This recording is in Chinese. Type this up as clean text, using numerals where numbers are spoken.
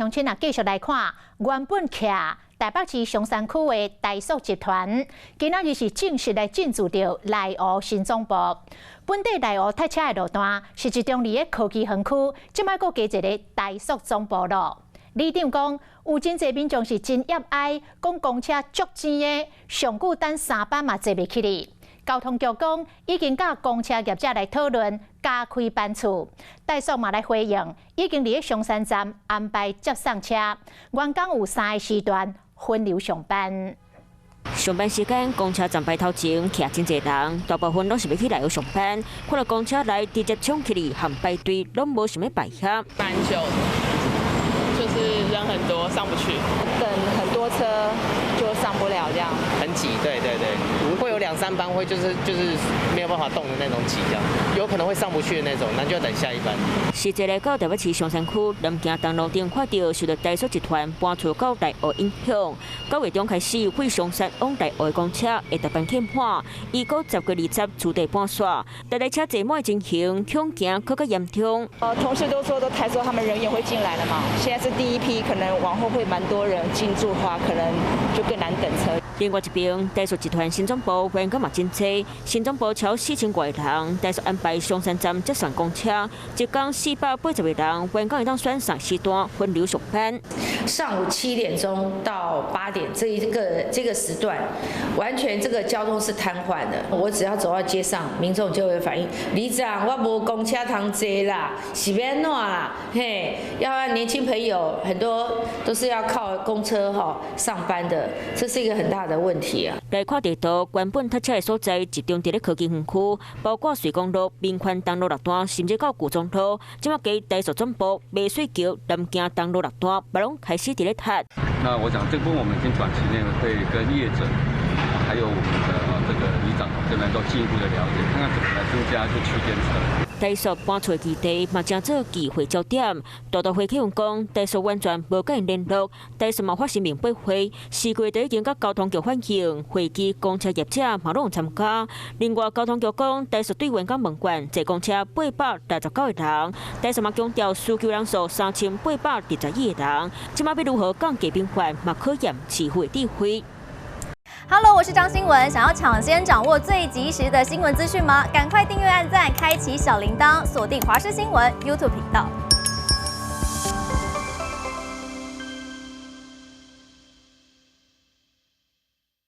乡亲啊，继续来看原本徛台北市松山区的台塑集团，今仔日是正式来进驻到内湖新总部。本地内湖塞车的路段是集中伫个科技园区，即摆佫加一个台塑总部路。里长讲，有真侪民众是真热爱，讲公车足钱的，上久等3班嘛坐袂起哩。交通局讲，已经甲公车业者来讨论加开班次。台塑嘛来回应，已经伫个松山站安排接送车，员工有3个时段分流上班。上班时间，公车站牌头前徛真侪人，大部分拢是要去内湖上班。看到公车来直接冲起哩，和排队拢无想要排协。蛮久的，就是人很多，上不去，等很多车就上不了，这样很挤。对，会有2、3班会就是没有办法动的那种挤，这样有可能会上不去的那种，那就要等下一班。实际来到台北市松山区南京东路顶，看到受到台塑集团搬出到内湖影响，9月中开始会松山往内湖的公车会逐班欠满，伊个10月20厝地半煞，台车坐满的情形，恐惊更加严重。同事都说台塑他们人也会进来了嘛，现在是第一批，可能往后会蛮多人进驻的话，可能就更难等车。另外一边，台塑集团新总部员工嘛真多，新总部超4000多个人，台塑安排松山站接送公车，一天480个人，员工会当选3时段分流上班。上午7点钟到8点这个时段，完全这个交通是瘫痪的。我只要走到街上，民众就会反映：里长，我无公车通坐啦，是要安怎啦？嘿，要年轻朋友很多都是要靠公车上班的，这是一个很大的问题啊。来看地图，原本塞车的所在集中伫咧科技园区，包括水公路、民权东路6段，甚至到古中路。即马给台塑总部、美水桥、南京东路6段，也拢开始伫咧拆。那我想，这部分我们已经短期内会跟业者，还有我们的这个里长这边都进一步的了解，看看怎么来增加这区间车。台塑搬出的基地嘛，正做聚会焦点。大会启用讲，台塑完全无甲因联络，台塑嘛发声明白会4月底已经甲交通局反映，会期公车业者嘛拢有参加。另外，交通局讲，台塑对员工问卷坐公车869个人，台塑嘛强调需求人数3822个人，即马要如何降低病患，嘛考验市府的智慧。Hello， 我是张新文。想要抢先掌握最及时的新闻资讯吗？赶快订阅、按赞、开启小铃铛，锁定华视新闻 YouTube 频道。